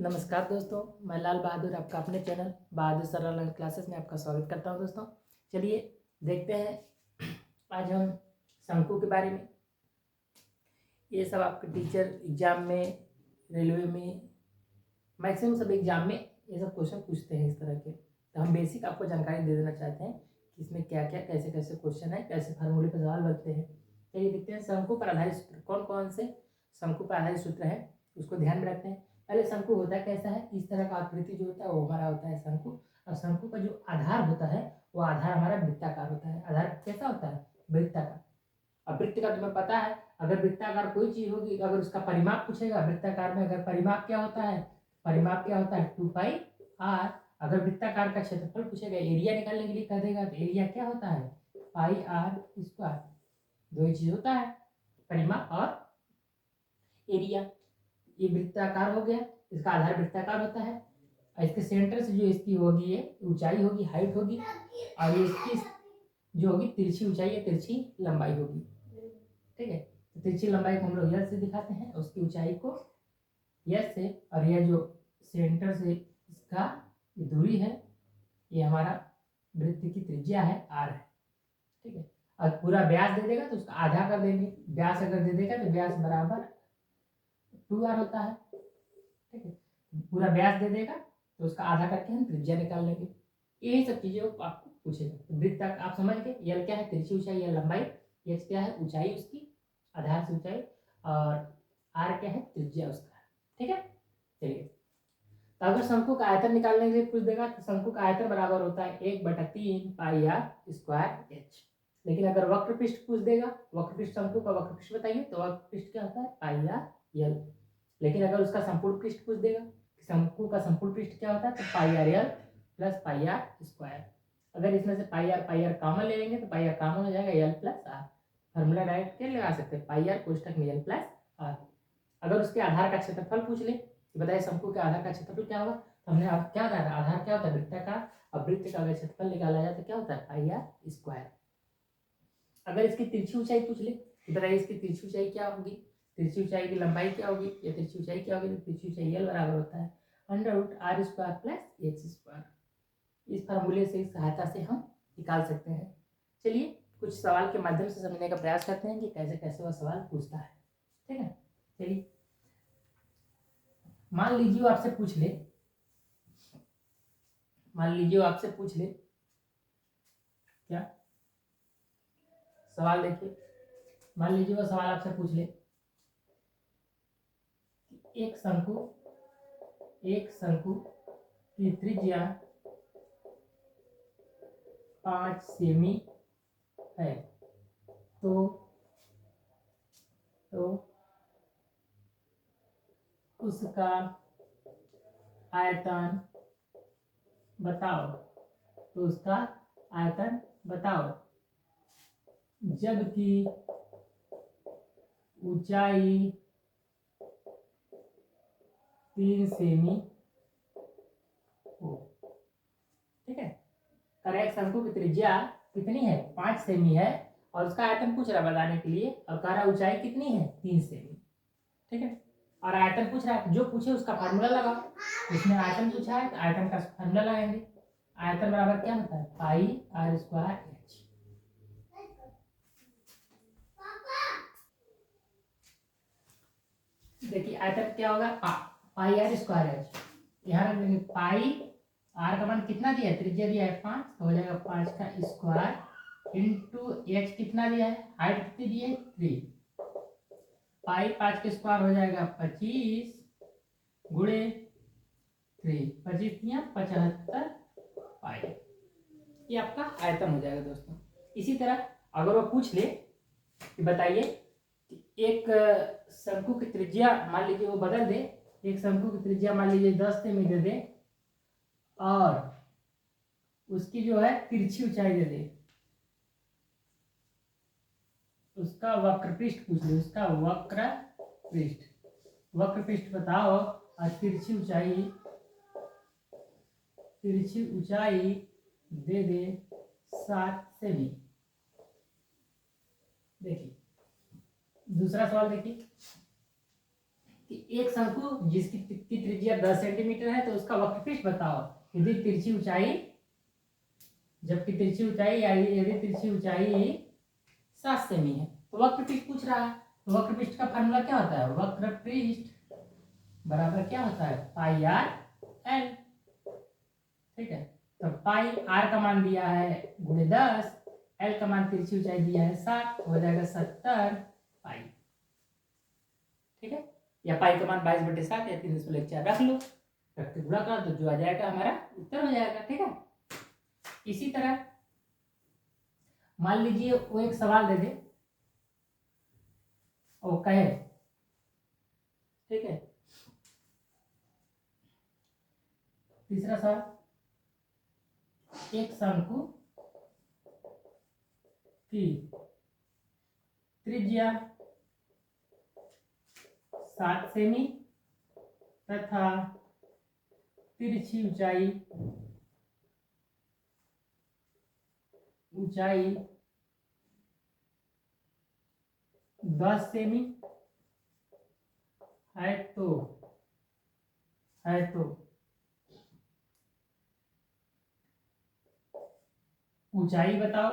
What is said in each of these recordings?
नमस्कार दोस्तों, मैं लाल बहादुर आपका अपने चैनल बहादुर सर ऑनलाइन क्लासेस में आपका स्वागत करता हूं। दोस्तों चलिए देखते हैं आज हम शंकु के बारे में। ये सब आपके टीचर एग्जाम में, रेलवे में, मैक्सिमम सब एग्जाम में ये सब क्वेश्चन पूछते हैं इस तरह के। तो हम बेसिक आपको जानकारी दे देना चाहते हैं कि इसमें क्या क्या कैसे कैसे क्वेश्चन है, कैसे फार्मूले पर सवाल बनते हैं। चलिए देखते हैं शंकु पर आधारित सूत्र कौन कौन से शंकु पर आधारित सूत्र है, उसको ध्यान में रखते हैं। पहले शंकु होता कैसा है, इस तरह का आकृति जो होता है वो हमारा होता है शंकु। और शंकु का जो आधार होता है वो आधार हमारा वृत्ताकार होता है। आधार कैसा होता है? वृत्ताकार। अब वृत्त का तुम्हें पता है, अगर वृत्ताकार कोई चीज होगी, अगर उसका परिमाप पूछेगा वृत्ताकार में, अगर परिमाप क्या होता है, परिमाप क्या होता है 2πr। अगर वृत्ताकार का क्षेत्रफल पूछेगा, एरिया निकालने के लिए कह देगा, तो एरिया क्या होता है πr²। दो ही चीज होता है, परिमाप और एरिया। ये वृत्ताकार हो गया, इसका आधार वृत्ताकार होता है। और इसके सेंटर से जो इसकी होगी ये ऊंचाई होगी, हाइट होगी, और ये इसकी जो होगी तिरछी ऊंचाई या तिरछी लंबाई होगी। ठीक है, तो तिरछी लंबाई को हम लोग यस से दिखाते हैं, उसकी ऊंचाई को यस से, और यह जो सेंटर से इसका दूरी है ये हमारा वृत्त की त्रिज्या है आर है। ठीक है, और पूरा व्यास दे देगा तो उसका आधा कर देंगे। व्यास अगर दे देगा तो व्यास बराबर 2r होता है। ठीक है, पूरा व्यास दे देगा तो उसका आधा करके हम त्रिज्या निकाल लेंगे। यही सब चीजें आपको पूछेगा। तो वृत्त आप समझ गए, यल क्या है तिरछी ऊंचाई या लंबाई, एच क्या है ऊंचाई उसकी, आधार से ऊंचाई, और आर क्या है त्रिज्या उसका। ठीक है, चलिए तो अगर शंकु का आयतन निकालने के लिए पूछ देगा तो शंकु का आयतन बराबर होता है 1/3πr²h। लेकिन अगर वक्र पृष्ठ पूछ देगा, वक्र पृष्ठ शंकु का वक्र पृष्ठ बताइए, तो वक्र पृष्ठ क्या होता है πrl। लेकिन अगर उसका संपूर्ण पृष्ठ पूछ देगा, शंकु का संपूर्ण पृष्ठ क्या होता है, तो πrl + πr²। अगर इसमें से πr कॉमन ले लेंगे तो πr कॉमन हो जाएगा l + r। फॉर्मूला डायरेक्ट क्या लगा सकते हैं, πr कोष्ठक में l + r। अगर उसके आधार का क्षेत्रफल पूछ ले, बताइए शंकु के आधार का क्षेत्रफल क्या होगा, तो हमने क्या बताया आधार क्या होता है वृत्ताकार, और वृत्त का अगर क्षेत्रफल निकाला जाए तो क्या होता है πr²। अगर इसकी तिरछी ऊंचाई पूछ ले, बताइए इसकी तिरछी ऊंचाई क्या होगी, तिरछी ऊंचाई की लंबाई क्या होगी, या तिरछी ऊंचाई क्या होगी, तो तिरछी ऊंचाई l बराबर होता है √r² + h²। इस फार्मूले से सहायता से हम निकाल सकते हैं। चलिए कुछ सवाल के माध्यम से समझने का प्रयास करते हैं कि कैसे कैसे वह सवाल पूछता है। ठीक है, चलिए मान लीजिए आपसे पूछ ले, मान लीजिए आपसे पूछ ले क्या सवाल, देखिए मान लीजिए वो सवाल आपसे पूछ ले एक शंकु की त्रिज्या 5 सेमी है, तो उसका आयतन बताओ, तो उसका आयतन बताओ, जबकि ऊंचाई 3 सेमी हो। ठीक है, करेक्ट, शंकु की त्रिज्या कितनी है 5 सेमी है, और उसका आयतन पूछ रहा है बताने के लिए, और कह रहा ऊंचाई कितनी है 3 सेमी। ठीक है, और आयतन पूछ रहा है, जो पूछे उसका फार्मूला लगाओ। इसमें आयतन पूछा है तो आयतन का फार्मूला लगाएंगे। आयतन बराबर क्या होता है πr²h। देखिए आयतन क्या होगा πr²h। यहाँ रख देंगे पाई, आर का मान कितना दिया है, त्रिज्या दिया है 5, तो हो जाएगा 5 का स्क्वायर इंटू एच कितना दिया है, हाइट कितनी दी है 3, पाई 5 के स्क्वायर हो जाएगा 25 गुणे 3, 25 या 75 पाई। ये आपका आयतन हो जाएगा दोस्तों। इसी तरह अगर वो पूछ ले कि बताइए एक शंकु की त्रिज्या, मान लीजिए वो बदल दे, एक शंकु की त्रिज्या मान लीजिए 10 सेमी दे दे, और उसकी जो है तिरछी ऊंचाई दे दे, उसका वक्र पृष्ठ पूछ ले, उसका वक्र पृष्ठ बताओ, और तिरछी ऊंचाई दे दे 7 सेमी। देखिए दूसरा सवाल देखिए, कि एक शंकु जिसकी त्रिज्या 10 सेंटीमीटर है तो उसका वक्रपृष्ठ बताओ। यदि तिरछी ऊंचाई जबकि तिरछी ऊंचाई यदि तिरछी ऊंचाई 7 सेमी है तो वक्रपृष्ठ पूछ रहा है। तो वक्रपृष्ठ का फार्मूला क्या होता है? वक्रपृष्ठ बराबर क्या होता है? पाई आर एल। ठीक है, तो पाई आर का मान दिया है गुणे 10, एल का मान तिरछी ऊंचाई दिया है 7, हो जाएगा 70 पाई। ठीक है, या पाई का मान 22/7 या 3/4 रख लो, रख के गुणा कर दो, जो आ जाएगा हमारा उत्तर हो जाएगा। ठीक है, इसी तरह मान लीजिए वो एक सवाल दे दे और कहे, ठीक है, तीसरा सवाल, एक शंकु की त्रिज्या 7 सेमी तथा तिरछी ऊंचाई 10 सेमी है तो ऊंचाई बताओ,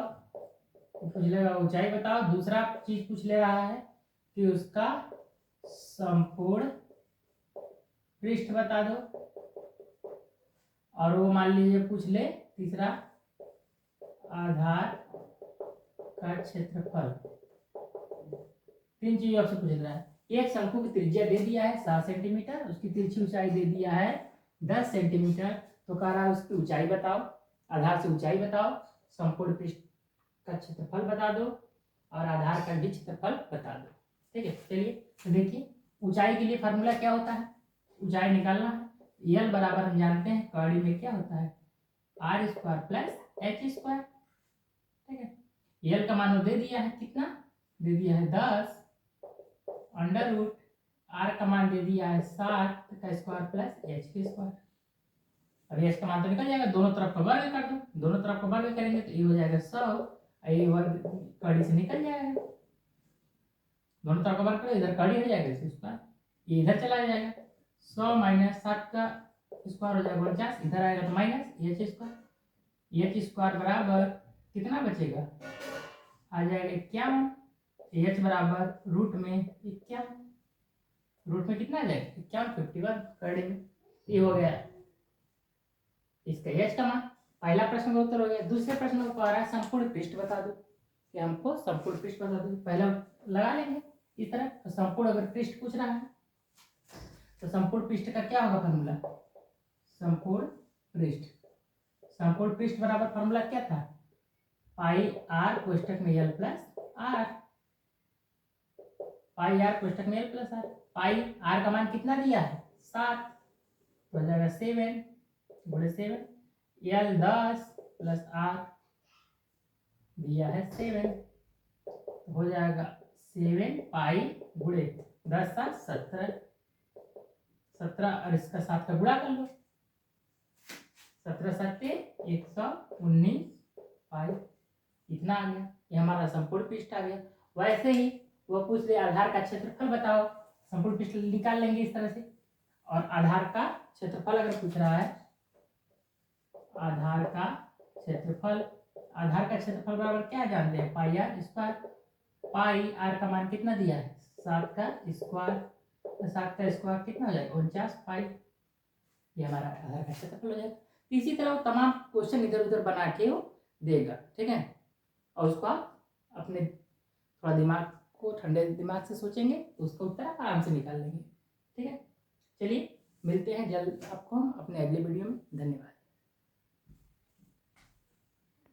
पूछ लेगा ऊंचाई बताओ। दूसरा चीज पूछ ले रहा है कि उसका संपूर्ण पृष्ठ बता दो, और वो मान लीजिए पूछ ले तीसरा आधार का क्षेत्रफल। 3 चीजों आपसे पूछ रहा है। एक शंकु की त्रिज्या दे दिया है 7 सेंटीमीटर, उसकी तिरछी ऊंचाई दे दिया है 10 सेंटीमीटर, तो कह रहा है उसकी ऊंचाई बताओ, आधार से ऊंचाई बताओ, संपूर्ण पृष्ठ का क्षेत्रफल बता दो और आधार का भी क्षेत्रफल बता दो। ठीक है, चलिए तो देखिए ऊंचाई के लिए फार्मूला क्या होता है? ऊंचाई निकालना है, यल बराबर हम जानते हैं कौड़ी में क्या होता है? r² + h²। ठीक है, यल का मान दे दिया है, कितना दे दिया है? 10 √ r का मान दे दिया है 7 का स्क्वायर प्लस h के स्क्वायर। अब h का मान तो निकल जाएगा, दोनों तरफ का वर्ग कर दो, दोनों तरफ का वर्ग करेंगे तो ये हो जाएगा 100, ये वर्ग कड़ी से निकल जाएगा, दोनों तरफ का वर्ग करो, इधर कड़ी हो जाएगा इसके स्क्वायर, ये इधर चला जाएगा, 100 - 7 का स्क्वायर हो जाएगा 49, इधर आएगा तो माइनस h² बराबर कितना बचेगा? आ जाएगा 51, h बराबर रूट में 51, रूट में कितना आ जाएगा? 51, 51 कड़ी में, ये हो गया इसका h का मान। पहला प्रश्न का उत्तर हो गया। दूसरे प्रश्न को कह रहा है संपूर्ण पृष्ठ बता दो, कि हमको संपूर्ण पृष्ठ बता दो। पहला लगा लेंगे इस तरह, तो संपूर्ण अगर पृष्ठ पूछ रहा है तो संपूर्ण पृष्ठ का क्या होगा फार्मूला? संपूर्ण पृष्ठ बराबर फार्मूला क्या था? पाई आर कोष्टक में यल प्लस आर, पाई आर कोष्टक में यल प्लस आर। पाई आर का मान कितना दिया है? 7, तो हो जाएगा 7 × 7, यल 10 प्लस आर दिया है 7, हो जाएगा 7 पाई गुणे 10 7 17 और इसका 7 का गुणा कर लो, 17 7 119 पाई, इतना आ गया, ये हमारा संपूर्ण पृष्ठ आ गया। वैसे ही वो पूछ ले आधार का क्षेत्रफल बताओ, संपूर्ण पृष्ठ निकाल लेंगे इस तरह से, और आधार का क्षेत्रफल अगर पूछ रहा है, आधार का क्षेत्रफल बराबर क्या जानते हैं? पाई आर स्क्वायर। पाई आर का मान कितना दिया है? 7 का स्क्वायर, तो 7 का स्क्वायर कितना हो जाएगा? 49 पाई, ये हमारा आधार का क्षेत्रफल हो जाएगा। इसी तरह वो तमाम क्वेश्चन इधर उधर बना के वो देगा। ठीक है, और उसको आप अपने थोड़ा दिमाग को ठंडे दिमाग से सोचेंगे तो उसका उत्तर आप आराम से निकाल लेंगे। ठीक है, चलिए मिलते हैं जल्द आपको हम अपने अगले वीडियो में। धन्यवाद।